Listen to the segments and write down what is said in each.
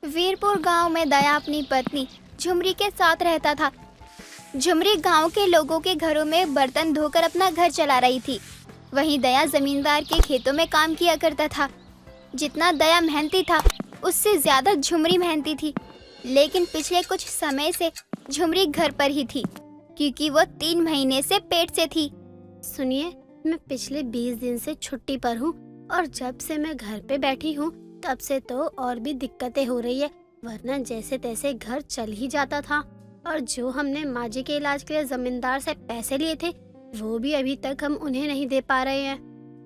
वीरपुर गांव में दया अपनी पत्नी झुमरी के साथ रहता था। झुमरी गांव के लोगों के घरों में बर्तन धोकर अपना घर चला रही थी। वहीं दया जमींदार के खेतों में काम किया करता था। जितना दया मेहनती था उससे ज्यादा झुमरी मेहनती थी। लेकिन पिछले कुछ समय से झुमरी घर पर ही थी क्योंकि वो 3 महीने से पेट से थी। सुनिए, मैं पिछले 20 दिन से छुट्टी पर हूँ और जब से मैं घर पे बैठी हूँ तब से तो और भी दिक्कतें हो रही है, वरना जैसे तैसे घर चल ही जाता था। और जो हमने माँ जी के इलाज के लिए जमींदार से पैसे लिए थे वो भी अभी तक हम उन्हें नहीं दे पा रहे हैं।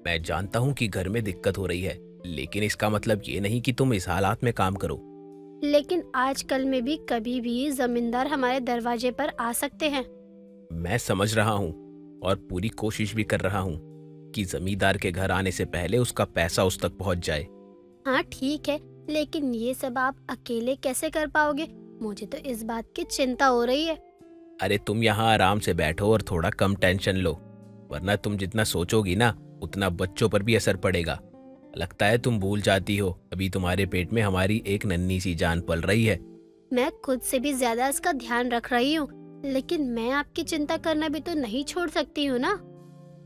मैं जानता हूँ कि घर में दिक्कत हो रही है, लेकिन इसका मतलब ये नहीं कि तुम इस हालात में काम करो। लेकिन आजकल में भी कभी भी जमींदार हमारे दरवाजे पर आ सकते हैं। मैं समझ रहा हूँ और पूरी कोशिश भी कर रहा हूँ कि जमींदार के घर आने से पहले उसका पैसा उस तक पहुँच जाए। हाँ ठीक है, लेकिन ये सब आप अकेले कैसे कर पाओगे? मुझे तो इस बात की चिंता हो रही है। अरे तुम यहाँ आराम से बैठो और थोड़ा कम टेंशन लो, वरना तुम जितना सोचोगी ना उतना बच्चों पर भी असर पड़ेगा। लगता है तुम भूल जाती हो अभी तुम्हारे पेट में हमारी एक नन्ही सी जान पल रही है। मैं खुद से भी ज्यादा इसका ध्यान रख रही हूँ, लेकिन मैं आपकी चिंता करना भी तो नहीं छोड़ सकती हूँ ना।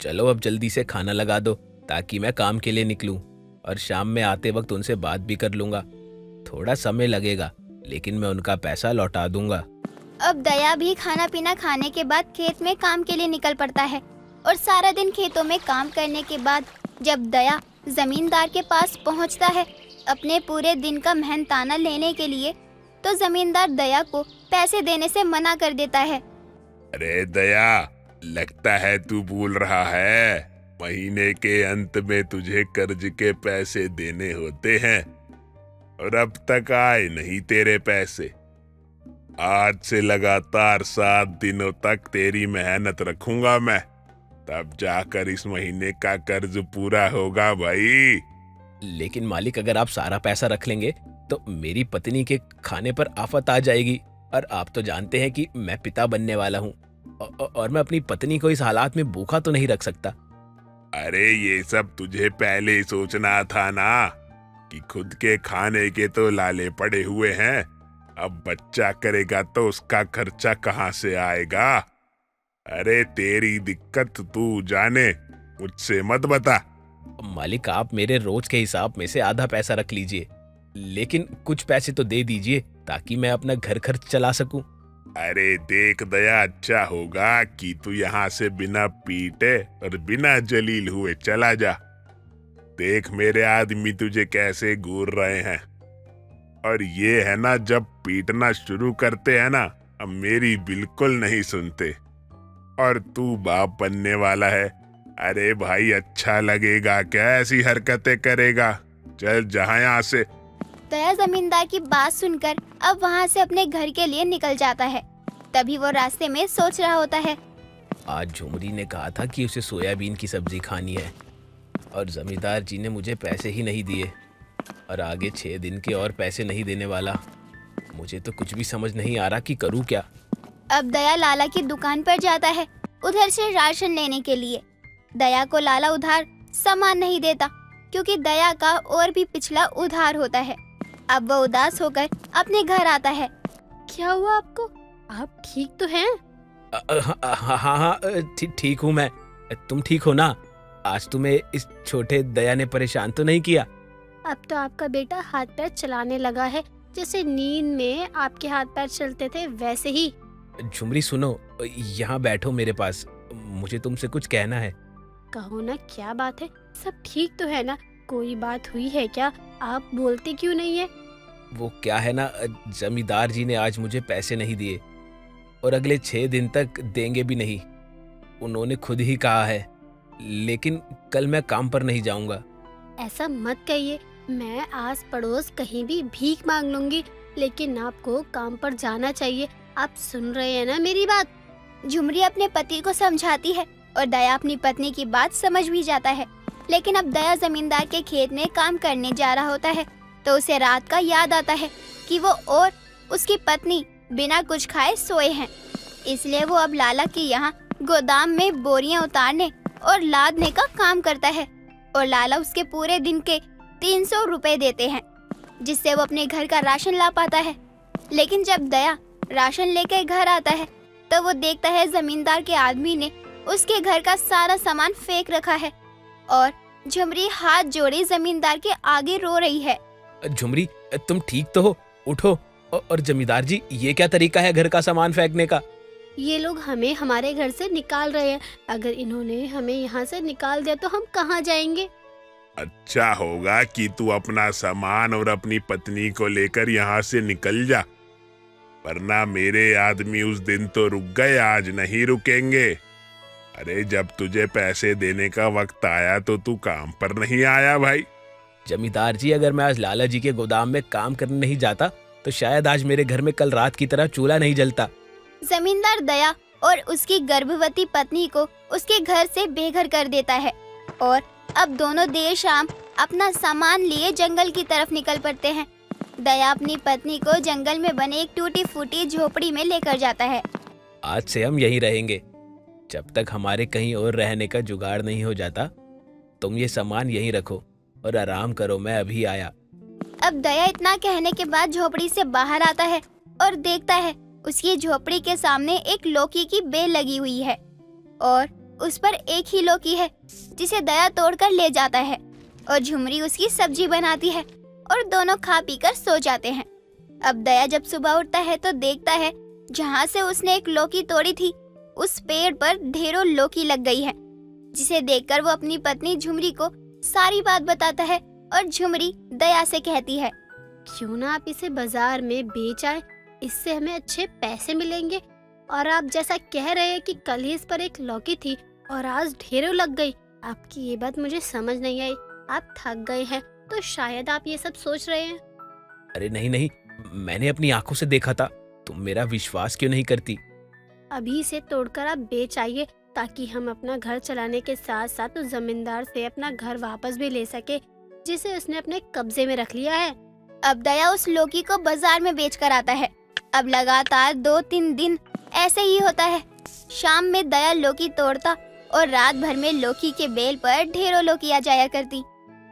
चलो अब जल्दी से खाना लगा दो ताकि मैं काम के लिए निकलूं और शाम में आते वक्त उनसे बात भी कर लूंगा। थोड़ा समय लगेगा लेकिन मैं उनका पैसा लौटा दूंगा। अब दया भी खाना पीना खाने के बाद खेत में काम के लिए निकल पड़ता है और सारा दिन खेतों में काम करने के बाद जब दया जमींदार के पास पहुंचता है अपने पूरे दिन का मेहनताना लेने के लिए, तो जमींदार दया को पैसे देने से मना कर देता है। अरे दया, लगता है तू भूल रहा है, महीने के अंत में तुझे कर्ज के पैसे देने होते हैं और अब तक आए नहीं तेरे पैसे। आज से लगातार 7 दिनों तक तेरी मेहनत रखूंगा मैं, तब जाकर इस महीने का कर्ज पूरा होगा भाई। लेकिन मालिक, अगर आप सारा पैसा रख लेंगे तो मेरी पत्नी के खाने पर आफत आ जाएगी और आप तो जानते हैं कि मैं पिता बनने वाला हूँ और मैं अपनी पत्नी को इस हालात में भूखा तो नहीं रख सकता। अरे ये सब तुझे पहले ही सोचना था ना कि खुद के खाने के तो लाले पड़े हुए हैं, अब बच्चा करेगा तो उसका खर्चा कहाँ से आएगा। अरे तेरी दिक्कत तू जाने, मुझसे मत बता। मालिक, आप मेरे रोज के हिसाब में से आधा पैसा रख लीजिए, लेकिन कुछ पैसे तो दे दीजिए ताकि मैं अपना घर खर्च चला सकूं। अरे देख दया, अच्छा होगा कि तू यहाँ से बिना पीटे और बिना जलील हुए चला जा। देख मेरे आदमी तुझे कैसे घूर रहे हैं, और ये है ना, जब पीटना शुरू करते हैं ना, अब मेरी बिल्कुल नहीं सुनते। और तू बाप बनने वाला है, अरे भाई अच्छा लगेगा क्या ऐसी हरकतें करेगा? चल जहाँ यहाँ से। दया जमींदार की बात सुनकर अब वहाँ से अपने घर के लिए निकल जाता है। तभी वो रास्ते में सोच रहा होता है, आज झुमरी ने कहा था कि उसे सोयाबीन की सब्जी खानी है और जमींदार जी ने मुझे पैसे ही नहीं दिए और आगे 6 दिन के और पैसे नहीं देने वाला। मुझे तो कुछ भी समझ नहीं आ रहा कि करूँ क्या। अब दया लाला की दुकान पर जाता है उधर से राशन लेने के लिए। दया को लाला उधार सामान नहीं देता क्योंकि दया का और भी पिछला उधार होता है। अब वो उदास होकर अपने घर आता है। क्या हुआ आपको? आप ठीक तो हैं? हाँ, ठीक हूँ मैं। तुम ठीक हो ना? आज तुम्हें इस छोटे दया ने परेशान तो नहीं किया? अब तो आपका बेटा हाथ पैर चलाने लगा है, जैसे नींद में आपके हाथ पैर चलते थे वैसे ही। झुमरी सुनो, यहाँ बैठो मेरे पास, मुझे तुमसे कुछ कहना है। कहो ना, क्या बात है? सब ठीक तो है ना? कोई बात हुई है क्या? आप बोलते क्यों नहीं है? वो क्या है ना, जमींदार जी ने आज मुझे पैसे नहीं दिए और अगले 6 दिन तक देंगे भी नहीं। उन्होंने खुद ही कहा है, लेकिन कल मैं काम पर नहीं जाऊंगा। ऐसा मत कहिए, मैं आस पड़ोस कहीं भी भीख मांग लूंगी, लेकिन आपको काम पर जाना चाहिए। आप सुन रहे हैं ना मेरी बात? झुमरी अपने पति को समझाती है और दया अपनी पत्नी की बात समझ भी जाता है। लेकिन अब दया जमींदार के खेत में काम करने जा रहा होता है तो उसे रात का याद आता है कि वो और उसकी पत्नी बिना कुछ खाए सोए हैं। इसलिए वो अब लाला के यहाँ गोदाम में बोरियां उतारने और लादने का काम करता है और लाला उसके पूरे दिन के 300 रुपए देते हैं। जिससे वो अपने घर का राशन ला पाता है। लेकिन जब दया राशन लेकर घर आता है तो वो देखता है जमींदार के आदमी ने उसके घर का सारा सामान फेंक रखा है और झुमरी हाथ जोड़े जमींदार के आगे रो रही है। झुमरी, तुम ठीक तो हो? उठो। और जमींदार जी, ये क्या तरीका है घर का सामान फेंकने का? ये लोग हमें हमारे घर से निकाल रहे हैं। अगर इन्होंने हमें यहाँ से निकाल दिया तो हम कहाँ जाएंगे? अच्छा होगा कि तू अपना सामान और अपनी पत्नी को लेकर यहाँ से निकल जा, वरना मेरे आदमी उस दिन तो रुक गए, आज नहीं रुकेंगे। अरे जब तुझे पैसे देने का वक्त आया तो तू काम पर नहीं आया भाई। जमींदार जी, अगर मैं आज लाला जी के गोदाम में काम करने नहीं जाता तो शायद आज मेरे घर में कल रात की तरह चूल्हा नहीं जलता। जमींदार दया और उसकी गर्भवती पत्नी को उसके घर से बेघर कर देता है और अब दोनों देर शाम अपना सामान लिए जंगल की तरफ निकल पड़ते हैं। दया अपनी पत्नी को जंगल में बने एक टूटी फूटी झोपड़ी में लेकर जाता है। आज से हम यहीं रहेंगे, जब तक हमारे कहीं और रहने का जुगाड़ नहीं हो जाता। तुम ये सामान यहीं रखो और आराम करो, मैं अभी आया। अब दया इतना कहने के बाद झोपड़ी से बाहर आता है और देखता है उसकी झोपड़ी के सामने एक लौकी की बेल लगी हुई है और उस पर एक ही लौकी है, जिसे दया तोड़कर ले जाता है और झुमरी उसकी सब्जी बनाती है और दोनों खा पीकर सो जाते हैं। अब दया जब सुबह उठता है तो देखता है जहाँ से उसने एक लौकी तोड़ी थी उस पेड़ पर ढेरों लौकी लग गई है, जिसे देखकर वो अपनी पत्नी झुमरी को सारी बात बताता है और झुमरी दया से कहती है, क्यों ना आप इसे बाजार में बेच आए, इससे हमें अच्छे पैसे मिलेंगे। और आप जैसा कह रहे हैं कि कल ही इस पर एक लौकी थी और आज ढेरों लग गई, आपकी ये बात मुझे समझ नहीं आई। आप थक गए हैं तो शायद आप ये सब सोच रहे हैं। अरे नहीं नहीं, मैंने अपनी आंखों से देखा था। तुम मेरा विश्वास क्यों नहीं करती? अभी इसे तोड़कर आप बेच आइए ताकि हम अपना घर चलाने के साथ साथ उस जमींदार से अपना घर वापस भी ले सके जिसे उसने अपने कब्जे में रख लिया है। अब दया उस लौकी को बाजार में बेच कर आता है। अब लगातार 2-3 दिन ऐसे ही होता है। शाम में दया लौकी तोड़ता और रात भर में लौकी के बेल पर ढेरों लौकियां जाया करती,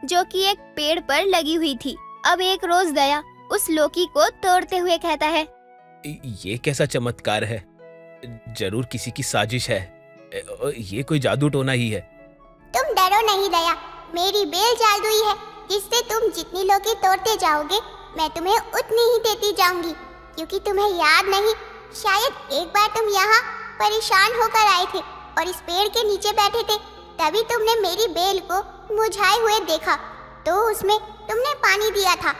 जो कि एक पेड़ पर लगी हुई थी। अब एक रोज दया उस लौकी को तोड़ते हुए कहता है, ये कैसा चमत्कार है? जरूर किसी की साजिश है। ये कोई जादू टोना ही है। तुम डरो नहीं दया, मेरी बेल जादुई है, जिससे तुम जितनी लौकी तोड़ते जाओगे मैं तुम्हें उतनी ही देती जाऊंगी। क्योंकि तुम्हें याद नहीं, शायद एक बार तुम यहाँ परेशान होकर आए थे और इस पेड़ के नीचे बैठे थे, तभी तुमने मेरी बेल को मुरझाए हुए देखा तो उसमें तुमने पानी दिया था।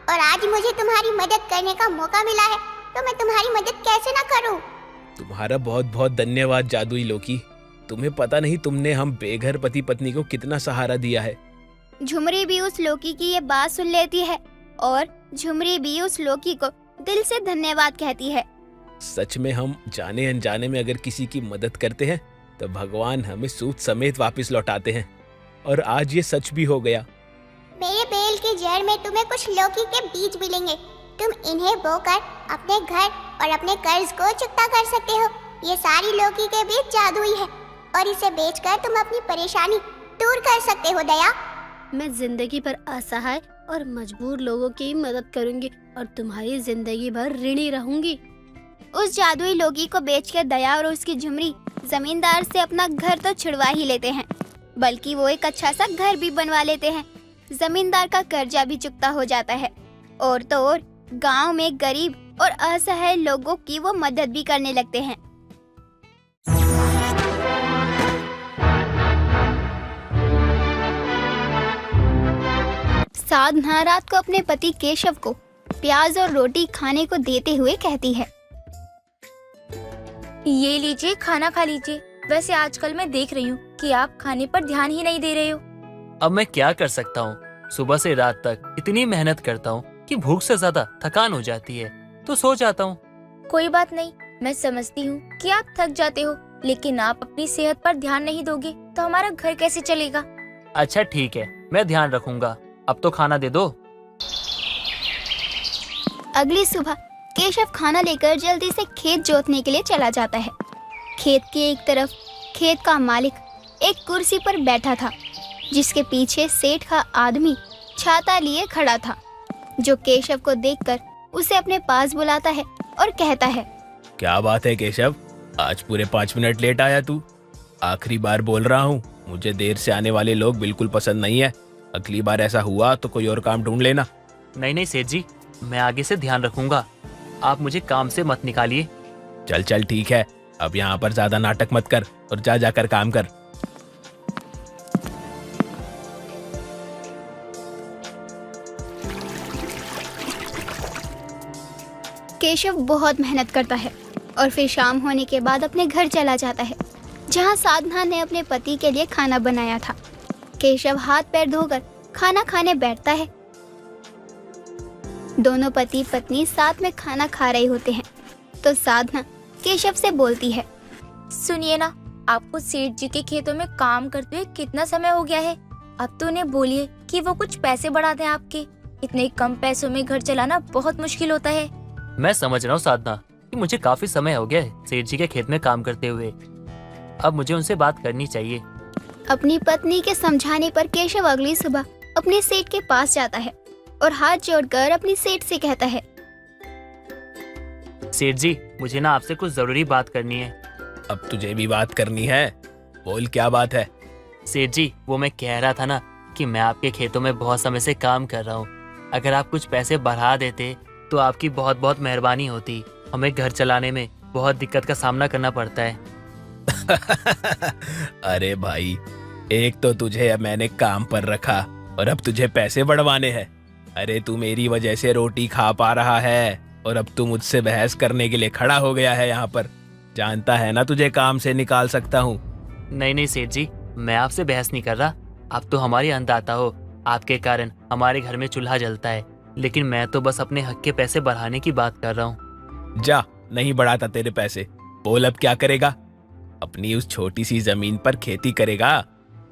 और आज मुझे तुम्हारी मदद करने का मौका मिला है तो मैं तुम्हारी मदद कैसे ना करूं। तुम्हारा बहुत बहुत धन्यवाद जादुई लौकी। तुम्हें पता नहीं तुमने हम बेघर पति पत्नी को कितना सहारा दिया है। झुमरी भी उस लौकी की ये बात सुन लेती है और झुमरी भी उस लौकी को दिल से धन्यवाद कहती है। सच में हम जाने अनजाने में अगर किसी की मदद करते हैं तो भगवान हमें सूद समेत वापस लौटाते हैं, और आज ये सच भी हो गया। मेरे बेल की जड़ में तुम्हें कुछ लौकी के बीज मिलेंगे। तुम इन्हें बोकर अपने घर और अपने कर्ज को चुकता कर सकते हो। ये सारी लौकी के बीज जादुई है और इसे बेचकर तुम अपनी परेशानी दूर कर सकते हो दया। मैं जिंदगी भर असहाय और मजबूर लोगों की मदद करूंगी और तुम्हारी जिंदगी भर ऋणी रहूंगी। उस जादुई लौकी को बेचकर दया और उसकी झुमरी जमींदार से अपना घर तो छुड़वा ही लेते हैं, बल्कि वो एक अच्छा सा घर भी बनवा लेते हैं। जमींदार का कर्जा भी चुकता हो जाता है और तो और गांव में गरीब और असहाय लोगों की वो मदद भी करने लगते हैं। साधना रात को अपने पति केशव को प्याज और रोटी खाने को देते हुए कहती है, ये लीजिए, खाना खा लीजिए। वैसे आजकल मैं देख रही हूँ कि आप खाने पर ध्यान ही नहीं दे रहे हो। अब मैं क्या कर सकता हूँ, सुबह से रात तक इतनी मेहनत करता हूँ कि भूख से ज्यादा थकान हो जाती है तो सो जाता हूँ। कोई बात नहीं, मैं समझती हूँ कि आप थक जाते हो, लेकिन आप अपनी सेहत पर ध्यान नहीं दोगे तो हमारा घर कैसे चलेगा। अच्छा ठीक है, मैं ध्यान रखूंगा। अब तो खाना दे दो। अगली सुबह केशव खाना लेकर जल्दी से खेत जोतने के लिए चला जाता है। खेत के एक तरफ खेत का मालिक एक कुर्सी पर बैठा था, जिसके पीछे सेठ का आदमी छाता लिए खड़ा था। जो केशव को देखकर उसे अपने पास बुलाता है और कहता है, क्या बात है केशव, आज पूरे 5 मिनट लेट आया तू। आखिरी बार बोल रहा हूँ, मुझे देर से आने वाले लोग बिल्कुल पसंद नहीं है। अगली बार ऐसा हुआ तो कोई और काम ढूंढ लेना। नहीं नहीं सेठ जी, मैं आगे से ध्यान रखूंगा। आप मुझे काम से मत निकालिए। चल चल ठीक है, अब यहाँ पर ज्यादा नाटक मत कर और जा जाकर काम कर। केशव बहुत मेहनत करता है और फिर शाम होने के बाद अपने घर चला जाता है, जहाँ साधना ने अपने पति के लिए खाना बनाया था। केशव हाथ पैर धोकर खाना खाने बैठता है। दोनों पति पत्नी साथ में खाना खा रहे होते हैं तो साधना केशव से बोलती है, सुनिए ना, आपको सेठ जी के खेतों में काम करते हुए कितना समय हो गया है। अब तो उन्हें बोलिए कि वो कुछ पैसे बढ़ा दें आपके। इतने कम पैसों में घर चलाना बहुत मुश्किल होता है। मैं समझ रहा हूँ साधना कि मुझे काफी समय हो गया है सेठ जी के खेत में काम करते हुए। अब मुझे उनसे बात करनी चाहिए। अपनी पत्नी के समझाने पर केशव अगली सुबह अपने सेठ के पास जाता है और हाथ जोड़कर अपनी सेठ से कहता है, सेठ जी, मुझे ना आपसे कुछ जरूरी बात करनी है। अब तुझे भी बात करनी है? बोल क्या बात है। सेठ जी, वो मैं कह रहा था ना कि मैं आपके खेतों में बहुत समय से काम कर रहा हूँ। अगर आप कुछ पैसे बढ़ा देते तो आपकी बहुत बहुत मेहरबानी होती। हमें घर चलाने में बहुत दिक्कत का सामना करना पड़ता है। अरे भाई, एक तो तुझे अब मैंने काम पर रखा और अब तुझे पैसे बढ़वाने हैं। अरे तू मेरी वजह से रोटी खा पा रहा है और अब तू मुझसे बहस करने के लिए खड़ा हो गया है यहाँ पर। जानता है ना तुझे काम से निकाल सकता हूँ। नहीं नहीं सेठ जी, मैं आपसे बहस नहीं कर रहा। आप तो हमारी अन्नदाता हो, आपके कारण हमारे घर में चूल्हा जलता है। लेकिन मैं तो बस अपने हक के पैसे बढ़ाने की बात कर रहा हूँ। जा, नहीं बढ़ाता तेरे पैसे। बोल अब क्या करेगा? अपनी उस छोटी सी जमीन पर खेती करेगा?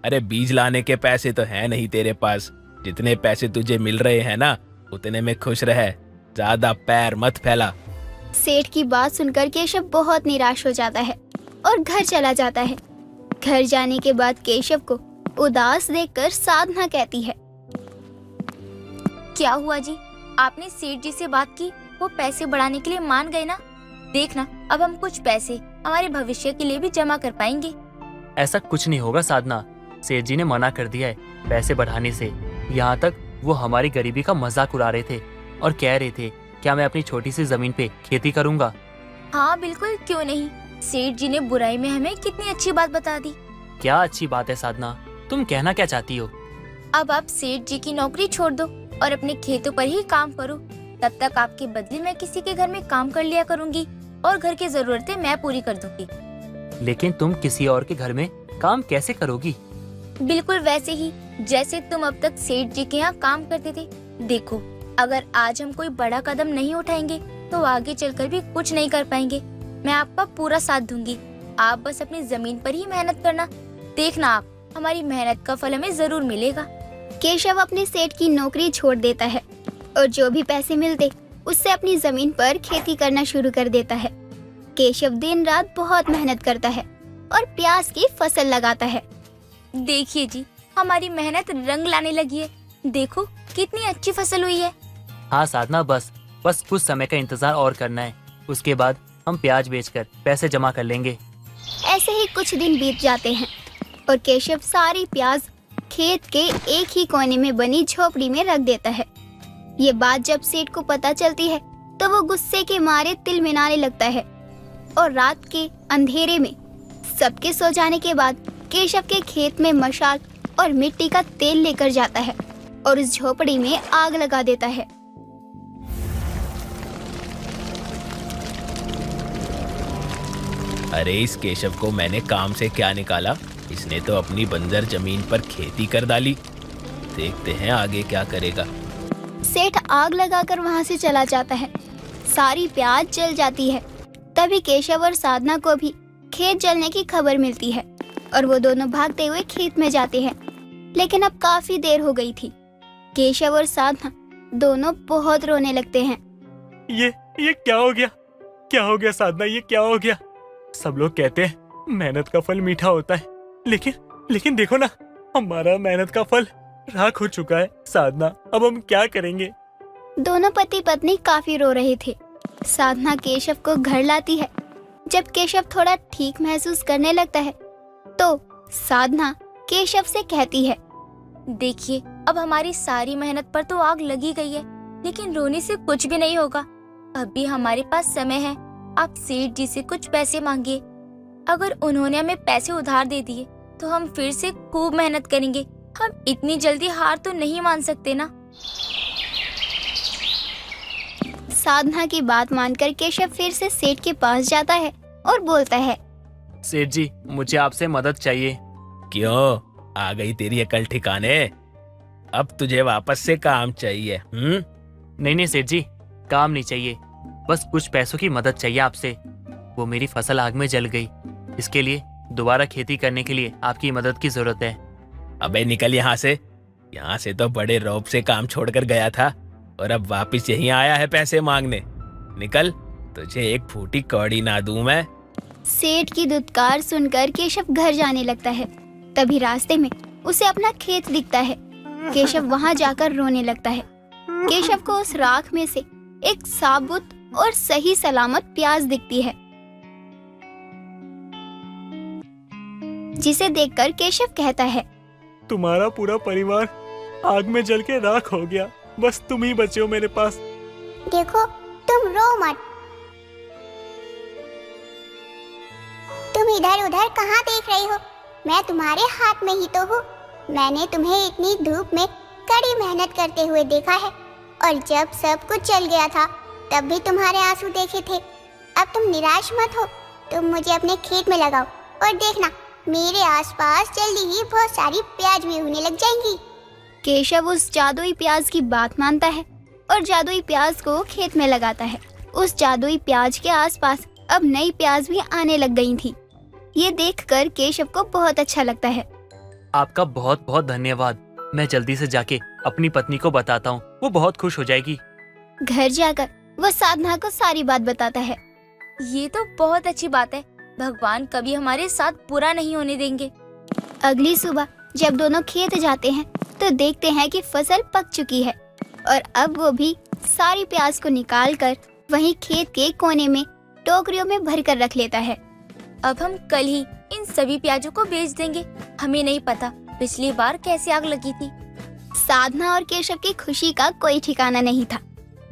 अरे बीज लाने के पैसे तो हैं नहीं तेरे पास। जितने पैसे तुझे मिल रहे हैं ना, उतने में खुश रह, ज्यादा पैर मत फैला। सेठ की बात सुनकर केशव बहुत निराश हो जाता है और घर चला जाता है। घर जाने के बाद केशव को उदास देखकर साधना कहती है, क्या हुआ जी, आपने सेठ जी से बात की? वो पैसे बढ़ाने के लिए मान गए ना? देखना, अब हम कुछ पैसे हमारे भविष्य के लिए भी जमा कर पाएंगे। ऐसा कुछ नहीं होगा साधना, सेठ जी ने मना कर दिया है पैसे बढ़ाने से। यहाँ तक वो हमारी गरीबी का मजाक उड़ा रहे थे और कह रहे थे क्या मैं अपनी छोटी सी जमीन पे खेती करूँगा। हाँ बिल्कुल, क्यों नहीं। सेठ जी ने बुराई में हमें कितनी अच्छी बात बता दी। क्या अच्छी बात है साधना, तुम कहना क्या चाहती हो? अब आप सेठ जी की नौकरी छोड़ दो और अपने खेतों पर ही काम करो। तब तक आपके बदले मैं किसी के घर में काम कर लिया करूंगी और घर की जरूरतें मैं पूरी कर दूंगी। लेकिन तुम किसी और के घर में काम कैसे करोगी? बिल्कुल वैसे ही जैसे तुम अब तक सेठ जी के यहाँ काम करते थे। देखो, अगर आज हम कोई बड़ा कदम नहीं उठाएंगे तो आगे चलकर भी कुछ नहीं कर पाएंगे। मैं आपका पूरा साथ दूंगी। आप बस अपनी जमीन पर ही मेहनत करना। देखना, आप हमारी मेहनत का फल हमें जरूर मिलेगा। केशव अपने सेठ की नौकरी छोड़ देता है और जो भी पैसे मिलते उससे अपनी जमीन पर खेती करना शुरू कर देता है। केशव दिन रात बहुत मेहनत करता है और प्याज की फसल लगाता है। देखिए जी, हमारी मेहनत रंग लाने लगी है। देखो कितनी अच्छी फसल हुई है। हाँ साधना, बस कुछ समय का इंतजार और करना है। उसके बाद हम प्याज बेचकर पैसे जमा कर लेंगे। ऐसे ही कुछ दिन बीत जाते हैं और केशव सारी प्याज खेत के एक ही कोने में बनी झोपड़ी में रख देता है। ये बात जब सेठ को पता चलती है तो वो गुस्से के मारे तिलमिलाने लगता है और रात के अंधेरे में सबके सो जाने के बाद केशव के खेत में मशाल और मिट्टी का तेल लेकर जाता है और उस झोपड़ी में आग लगा देता है। अरे इस केशव को मैंने काम से क्या निकाला? इसने तो अपनी बंजर जमीन पर खेती कर डाली। देखते हैं आगे क्या करेगा। सेठ आग लगाकर वहां से चला जाता है। सारी प्याज जल जाती है। तभी केशव और साधना को भी खेत जलने की खबर मिलती है और वो दोनों भागते हुए खेत में जाते हैं। लेकिन अब काफी देर हो गई थी। केशव और साधना दोनों बहुत रोने लगते हैं। ये क्या हो गया? क्या हो गया साधना, ये क्या हो गया? सब लोग कहते हैं मेहनत का फल मीठा होता है, लेकिन देखो ना, हमारा मेहनत का फल राख हो चुका है। साधना, अब हम क्या करेंगे? दोनों पति पत्नी काफी रो रहे थे। साधना केशव को घर लाती है। जब केशव थोड़ा ठीक महसूस करने लगता है तो साधना केशव से कहती है, देखिए, अब हमारी सारी मेहनत पर तो आग लगी गई है, लेकिन रोने से कुछ भी नहीं होगा। अभी हमारे पास समय है। आप सेठ जी से कुछ पैसे मांगिए। अगर उन्होंने हमें पैसे उधार दे दिए तो हम फिर से खूब मेहनत करेंगे। हम इतनी जल्दी हार तो नहीं मान सकते ना। साधना की बात मानकर केशव फिर से सेठ के पास जाता है और बोलता है, सेठ जी, मुझे आपसे मदद चाहिए। क्यों, आ गई तेरी अकल ठिकाने? अब तुझे वापस से काम चाहिए? नहीं सेठ जी, काम नहीं चाहिए, बस कुछ पैसों की मदद चाहिए आपसे। वो मेरी फसल आग में जल गई, इसके लिए दोबारा खेती करने के लिए आपकी मदद की जरूरत है। अबे निकल यहाँ से तो बड़े रौब से काम छोड़कर गया था और अब वापस यहीं आया है पैसे मांगने। निकल, तुझे एक फूटी कौड़ी ना दूं मैं। सेठ की दुत्कार सुनकर केशव घर जाने लगता है। तभी रास्ते में उसे अपना खेत दिखता है। केशव वहां जाकर रोने लगता है। केशव को उस राख में से एक साबुत और सही सलामत प्याज दिखती है, जिसे देखकर केशव कहता है, तुम्हारा पूरा परिवार आग में जल के राख हो गया, बस तुम ही बचे हो मेरे पास। देखो, तुम रो मत। तुम इधर उधर कहाँ देख रही हो? मैं तुम्हारे हाथ में ही तो हूँ। मैंने तुम्हें इतनी धूप में कड़ी मेहनत करते हुए देखा है, और जब सब कुछ चल गया था तब भी तुम्हारे आंसू देखे थे। अब तुम निराश मत हो। तुम मुझे अपने खेत में लगाओ और देखना, मेरे आसपास जल्दी ही बहुत सारी प्याज भी होने लग जाएंगी। केशव उस जादुई प्याज की बात मानता है और जादुई प्याज को खेत में लगाता है। उस जादुई प्याज के आसपास अब नई प्याज भी आने लग गई थी। ये देखकर केशव को बहुत अच्छा लगता है। आपका बहुत बहुत धन्यवाद। मैं जल्दी से जाके अपनी पत्नी को बताता हूँ, वो बहुत खुश हो जाएगी। घर जाकर वो साधना को सारी बात बताता है। ये तो बहुत अच्छी बात है। भगवान कभी हमारे साथ बुरा नहीं होने देंगे। अगली सुबह जब दोनों खेत जाते हैं तो देखते हैं कि फसल पक चुकी है और अब वो भी सारी प्याज को निकालकर वहीं खेत के कोने में टोकरियों में भरकर रख लेता है। अब हम कल ही इन सभी प्याजों को बेच देंगे। हमें नहीं पता पिछली बार कैसे आग लगी थी। साधना और केशव की खुशी का कोई ठिकाना नहीं था,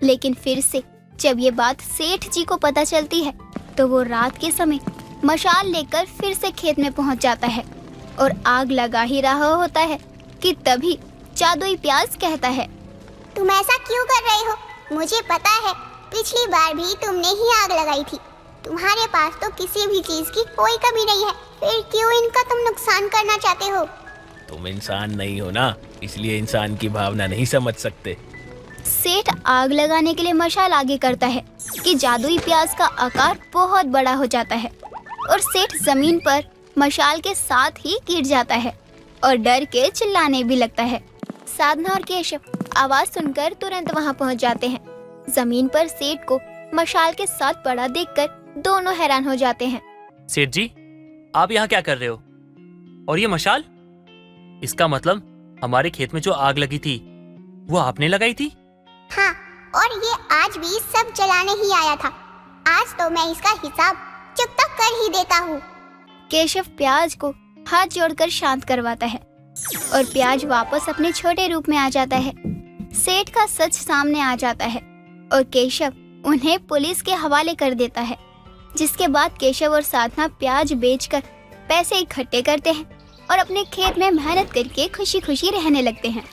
लेकिन फिर से जब ये बात सेठ जी को पता चलती है तो वो रात के समय मशाल लेकर फिर से खेत में पहुंच जाता है और आग लगा ही रहा होता है कि तभी जादुई प्याज कहता है, तुम ऐसा क्यों कर रहे हो? मुझे पता है, पिछली बार भी तुमने ही आग लगाई थी। तुम्हारे पास तो किसी भी चीज की कोई कमी नहीं है, फिर क्यों इनका तुम नुकसान करना चाहते हो? तुम इंसान नहीं हो ना, इसलिए इंसान की भावना नहीं समझ सकते। सेठ आग लगाने के लिए मशाल आगे करता है कि जादुई प्याज का आकार बहुत बड़ा हो जाता है और सेठ जमीन पर मशाल के साथ ही गिर जाता है और डर के चिल्लाने भी लगता है। साधना और केशव आवाज सुनकर तुरंत वहां पहुंच जाते हैं। जमीन पर सेठ को मशाल के साथ पड़ा देखकर दोनों हैरान हो जाते हैं। सेठ जी, आप यहाँ क्या कर रहे हो? और ये मशाल? इसका मतलब हमारे खेत में जो आग लगी थी वो आपने लगाई थी? हाँ, और ये आज भी सब जलाने ही आया था। आज तो मैं इसका हिसाब चुकता कर ही देता हूँ। केशव प्याज को हाथ जोड़कर शांत करवाता है और प्याज वापस अपने छोटे रूप में आ जाता है। सेठ का सच सामने आ जाता है और केशव उन्हें पुलिस के हवाले कर देता है, जिसके बाद केशव और साधना प्याज बेचकर पैसे इकट्ठे करते हैं और अपने खेत में मेहनत करके खुशी खुशी रहने लगते हैं।